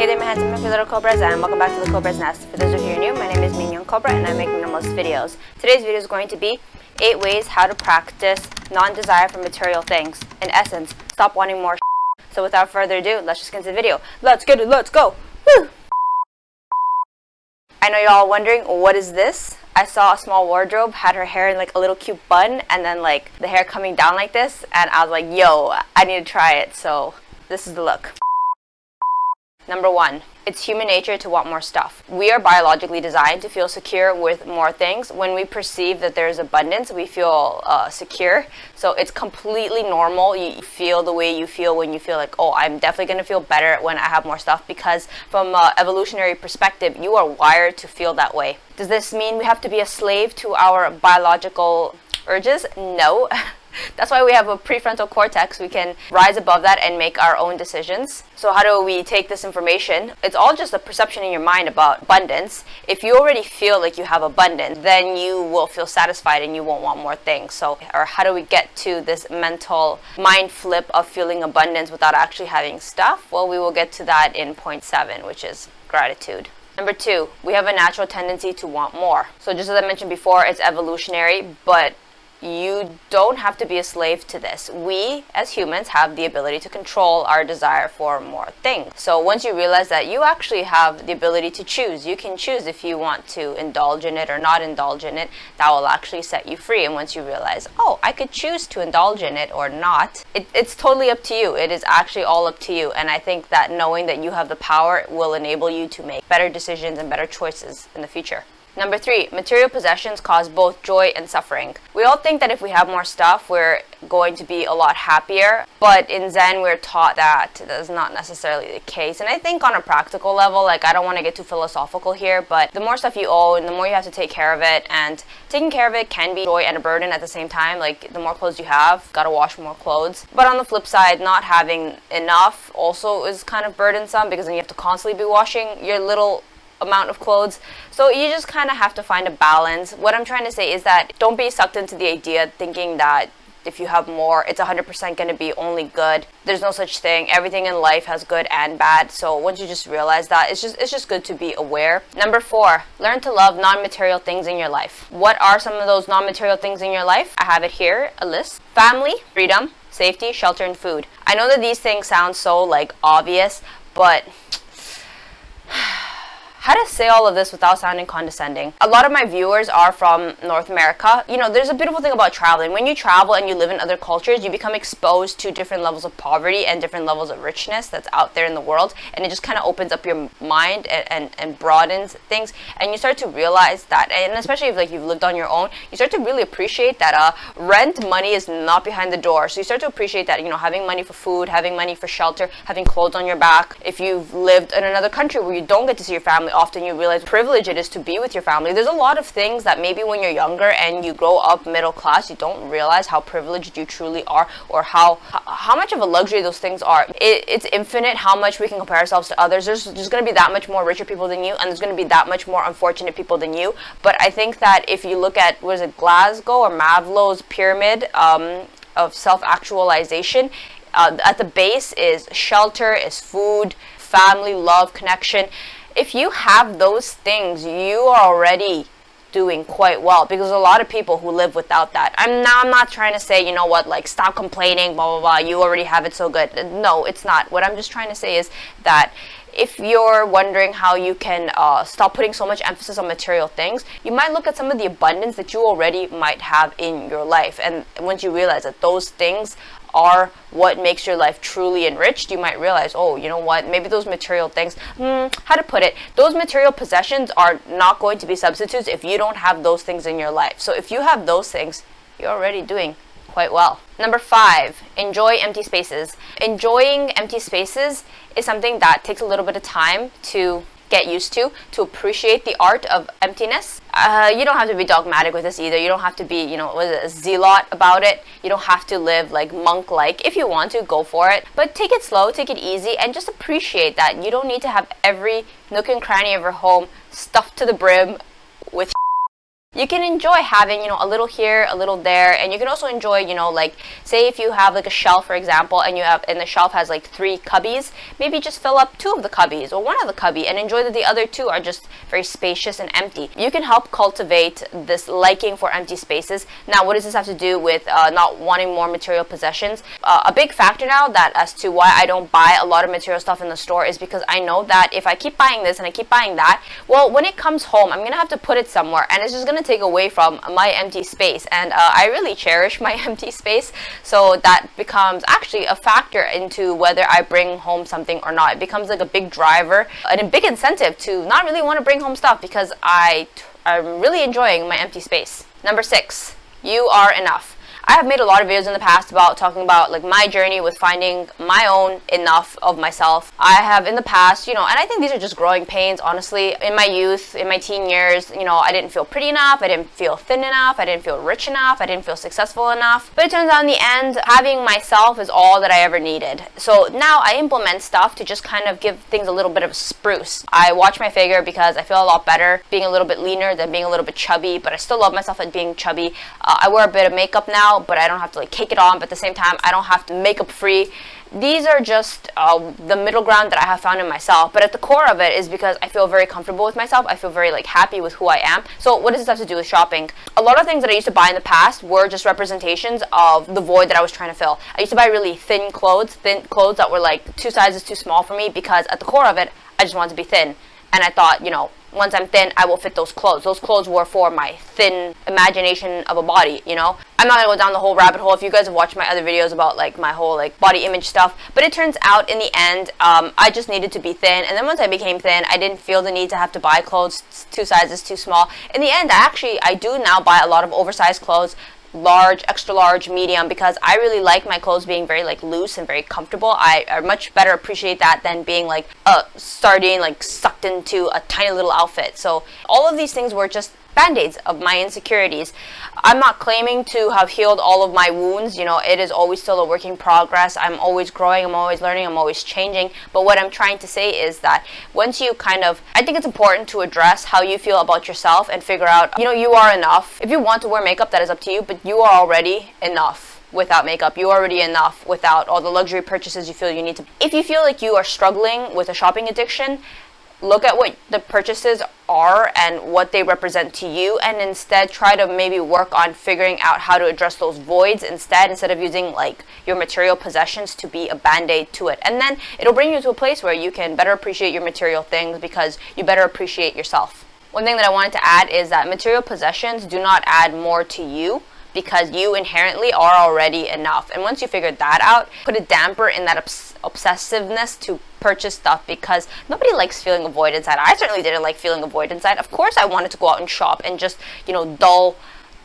Hey there, my handsome happy little Cobras, and welcome back to the Cobras Nest. For those of you who are new, my name is Mignon Cobra, and I make minimalist videos. Today's video is going to be 8 ways how to practice non-desire for material things. In essence, stop wanting more So without further ado, let's just get into the video. Let's get it, let's go! Woo! I know you're all wondering, what is this? I saw a small wardrobe, had her hair in like a little cute bun, and then like the hair coming down like this, and I was like, yo, I need to try it, so this is the look. Number 1, it's human nature to want more stuff. We are biologically designed to feel secure with more things. When we perceive that there's abundance, we feel secure. So it's completely normal. You feel the way you feel when you feel like, oh, I'm definitely going to feel better when I have more stuff, because from an evolutionary perspective, you are wired to feel that way. Does this mean we have to be a slave to our biological urges? No. That's why we have a prefrontal cortex. We can rise above that and make our own decisions. So how do we take this information? It's all just a perception in your mind about abundance. If you already feel like you have abundance, then you will feel satisfied and you won't want more things. So, or how do we get to this mental mind flip of feeling abundance without actually having stuff? Well, we will get to that in point 7, which is gratitude. Number 2, we have a natural tendency to want more. So just as I mentioned before, it's evolutionary, but you don't have to be a slave to this. We, as humans, have the ability to control our desire for more things. So once you realize that you actually have the ability to choose, you can choose if you want to indulge in it or not indulge in it, that will actually set you free. And once you realize, oh, I could choose to indulge in it or not, it's totally up to you. It is actually all up to you. And I think that knowing that you have the power will enable you to make better decisions and better choices in the future. Number 3, material possessions cause both joy and suffering. We all think that if we have more stuff, we're going to be a lot happier. But in Zen, we're taught that that's not necessarily the case. And I think on a practical level, like, I don't want to get too philosophical here, but the more stuff you own, the more you have to take care of it. And taking care of it can be joy and a burden at the same time. Like, the more clothes you have, gotta wash more clothes. But on the flip side, not having enough also is kind of burdensome, because then you have to constantly be washing your little amount of clothes. So you just kind of have to find a balance. What I'm trying to say is that don't be sucked into the idea thinking that if you have more, it's 100% going to be only good. There's no such thing. Everything in life has good and bad. So once you just realize that, it's just good to be aware. Number 4, learn to love non-material things in your life. What are some of those non-material things in your life? I have it here, a list. Family, freedom, safety, shelter, and food. I know that these things sound so like obvious, but how to say all of this without sounding condescending? A lot of my viewers are from North America. You know, there's a beautiful thing about traveling. When you travel and you live in other cultures, you become exposed to different levels of poverty and different levels of richness that's out there in the world. And it just kind of opens up your mind and broadens things. And you start to realize that, and especially if like you've lived on your own, you start to really appreciate that rent money is not behind the door. So you start to appreciate that, you know, having money for food, having money for shelter, having clothes on your back. If you've lived in another country where you don't get to see your family often, you realize privilege it is to be with your family. There's a lot of things that maybe when you're younger and you grow up middle class, you don't realize how privileged you truly are, or how much of a luxury those things are. It's infinite how much we can compare ourselves to others. There's just going to be that much more richer people than you, and there's going to be that much more unfortunate people than you. But I think that if you look at, was it Glasgow or Maslow's pyramid of self-actualization, at the base is shelter, is food, family, love, connection. If you have those things, you are already doing quite well, because a lot of people who live without that. I'm not trying to say, you know what, like, stop complaining, blah, blah, blah, you already have it so good. No, it's not. What I'm just trying to say is that if you're wondering how you can stop putting so much emphasis on material things, you might look at some of the abundance that you already might have in your life. And once you realize that those things are what makes your life truly enriched, you might realize, oh, you know what, maybe those material things, how to put it, those material possessions are not going to be substitutes if you don't have those things in your life. So if you have those things, you're already doing quite well. Number 5, enjoy empty spaces. Enjoying empty spaces is something that takes a little bit of time to get used to appreciate the art of emptiness. You don't have to be dogmatic with this either. You don't have to be, you know, a zealot about it. You don't have to live like monk-like. If you want to, go for it. But take it slow, take it easy, and just appreciate that. You don't need to have every nook and cranny of your home stuffed to the brim with You can enjoy having, a little here, a little there, and you can also enjoy, like, say if you have like a shelf, for example, and the shelf has like 3 cubbies, maybe just fill up 2 of the cubbies or 1 of the cubby and enjoy that the other 2 are just very spacious and empty. You can help cultivate this liking for empty spaces. Now, what does this have to do with not wanting more material possessions? A big factor now that as to why I don't buy a lot of material stuff in the store is because I know that if I keep buying this and I keep buying that, well, when it comes home, I'm gonna have to put it somewhere, and it's just gonna take away from my empty space. And I really cherish my empty space, so that becomes actually a factor into whether I bring home something or not. It becomes like a big driver and a big incentive to not really want to bring home stuff because I'm really enjoying my empty space. Number 6, you are enough. I have made a lot of videos in the past about talking about like my journey with finding my own enough of myself. I have in the past, and I think these are just growing pains, honestly. In my youth, in my teen years, I didn't feel pretty enough, I didn't feel thin enough, I didn't feel rich enough, I didn't feel successful enough. But it turns out in the end, having myself is all that I ever needed. So now I implement stuff to just kind of give things a little bit of a spruce. I watch my figure because I feel a lot better being a little bit leaner than being a little bit chubby, but I still love myself at being chubby. I wear a bit of makeup now, but I don't have to like cake it on, but at the same time I don't have to makeup free. These are just the middle ground that I have found in myself, but at the core of it is because I feel very comfortable with myself. I feel very like happy with who I am. So what does this have to do with shopping? A lot of things that I used to buy in the past were just representations of the void that I was trying to fill. I used to buy really thin clothes that were like 2 sizes too small for me, because at the core of it I just wanted to be thin, and I thought, once I'm thin, I will fit those clothes. Those clothes were for my thin imagination of a body, I'm not gonna go down the whole rabbit hole if you guys have watched my other videos about like my whole like body image stuff, but it turns out in the end, I just needed to be thin, and then once I became thin, I didn't feel the need to have to buy clothes 2 sizes too small. In the end, I do now buy a lot of oversized clothes, large, extra large, medium, because I really like my clothes being very like loose and very comfortable. I much better appreciate that than being like a sardine like sucked into a tiny little outfit. So all of these things were just band-aids of my insecurities. I'm not claiming to have healed all of my wounds. It is always still a work in progress. I'm always growing, I'm always learning, I'm always changing. But what I'm trying to say is that once you I think it's important to address how you feel about yourself and figure out, you are enough. If you want to wear makeup, that is up to you, but you are already enough without makeup. You're already enough without all the luxury purchases you feel you need to. If you feel like you are struggling with a shopping addiction, look at what the purchases are and what they represent to you, and instead try to maybe work on figuring out how to address those voids instead of using like your material possessions to be a band-aid to it. And then it'll bring you to a place where you can better appreciate your material things because you better appreciate yourself. One thing that I wanted to add is that material possessions do not add more to you, because you inherently are already enough. And once you figure that out, put a damper in that obsessiveness to purchase stuff, because nobody likes feeling a void inside. I certainly didn't like feeling a void inside. Of course I wanted to go out and shop and just, dull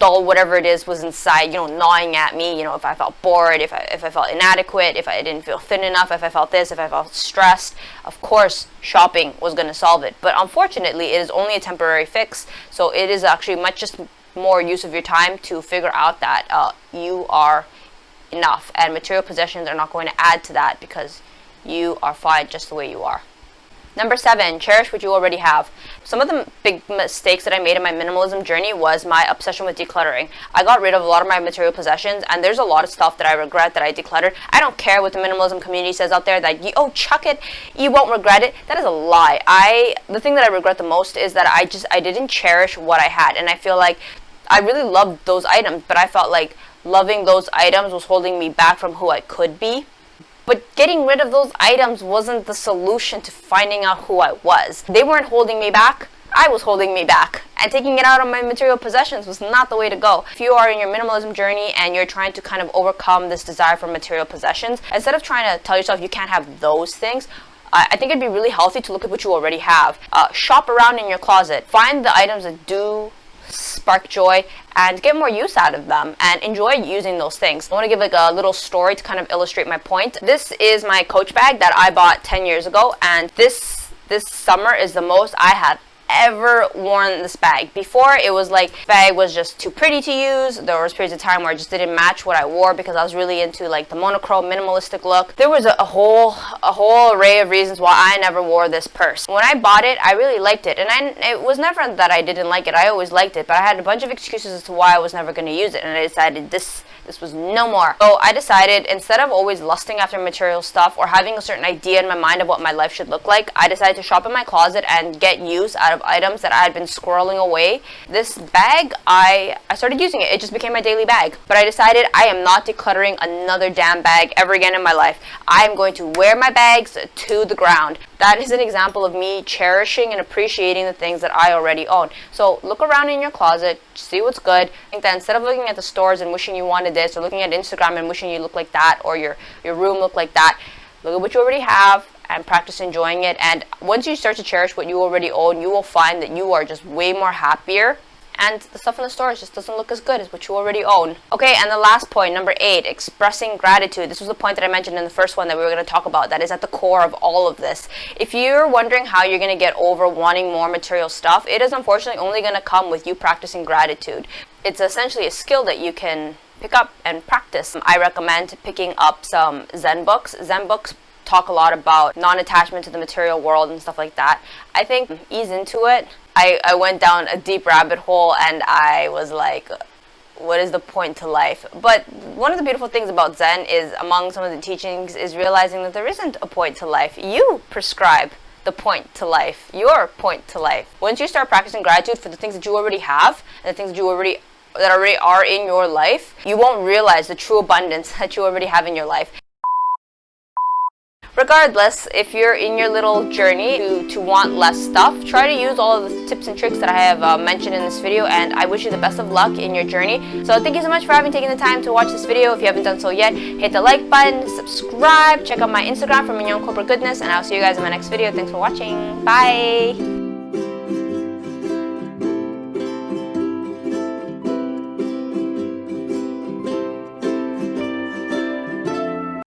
whatever it is was inside, gnawing at me, if I felt bored, if I felt inadequate, if I didn't feel thin enough, if I felt this, if I felt stressed. Of course shopping was going to solve it. But unfortunately, it is only a temporary fix. So it is actually just more use of your time to figure out that you are enough, and material possessions are not going to add to that because you are fine just the way you are. Number 7, cherish what you already have. Some of the big mistakes that I made in my minimalism journey was my obsession with decluttering. I got rid of a lot of my material possessions, and there's a lot of stuff that I regret that I decluttered. I don't care what the minimalism community says out there that chuck it, you won't regret it. That is a lie. The thing that I regret the most is that I didn't cherish what I had, and I feel like I really loved those items, but I felt like loving those items was holding me back from who I could be. But getting rid of those items wasn't the solution to finding out who I was. They weren't holding me back. I was holding me back. And taking it out on my material possessions was not the way to go. If you are in your minimalism journey and you're trying to kind of overcome this desire for material possessions, instead of trying to tell yourself you can't have those things, I think it'd be really healthy to look at what you already have. Shop around in your closet. Find the items that do spark joy and get more use out of them and enjoy using those things. I want to give like a little story to kind of illustrate my point. This is my Coach bag that I bought 10 years ago, and this summer is the most I had ever worn this bag. Before, it was like, bag was just too pretty to use. There was periods of time where it just didn't match what I wore because I was really into like the monochrome minimalistic look. There was a whole array of reasons why I never wore this purse. When I bought it, I really liked it, and it was never that I didn't like it. I always liked it, but I had a bunch of excuses as to why I was never going to use it, and I decided this was no more. So I decided, instead of always lusting after material stuff or having a certain idea in my mind of what my life should look like, I decided to shop in my closet and get use out of items that I had been squirreling away. This bag, I started using it. It just became my daily bag. But I decided I am not decluttering another damn bag ever again in my life. I am going to wear my bags to the ground. That is an example of me cherishing and appreciating the things that I already own. So look around in your closet, see what's good. I think that instead of looking at the stores and wishing you wanted this, or looking at Instagram and wishing you looked like that, or your room looked like that, look at what you already have and practice enjoying it. And once you start to cherish what you already own, you will find that you are just way more happier, and the stuff in the stores just doesn't look as good as what you already own. Okay, and the last point, number 8, expressing gratitude. This was the point that I mentioned in the first one that we were going to talk about. That is at the core of all of this. If you're wondering how you're going to get over wanting more material stuff, it is unfortunately only going to come with you practicing gratitude. It's essentially a skill that you can pick up and practice. I recommend picking up some Zen books. Zen books talk a lot about non-attachment to the material world and stuff like that. I think ease into it. I went down a deep rabbit hole and I was like, what is the point to life? But one of the beautiful things about Zen is, among some of the teachings, is realizing that there isn't a point to life. You prescribe the point to life, your point to life. Once you start practicing gratitude for the things that you already have and the things that already are in your life, you won't realize the true abundance that you already have in your life. Regardless, if you're in your little journey to want less stuff, try to use all of the tips and tricks that I have mentioned in this video, and I wish you the best of luck in your journey. So thank you so much for taking the time to watch this video. If you haven't done so yet, hit the like button, subscribe, check out my Instagram for Mignon Cobra goodness, and I'll see you guys in my next video. Thanks for watching. Bye!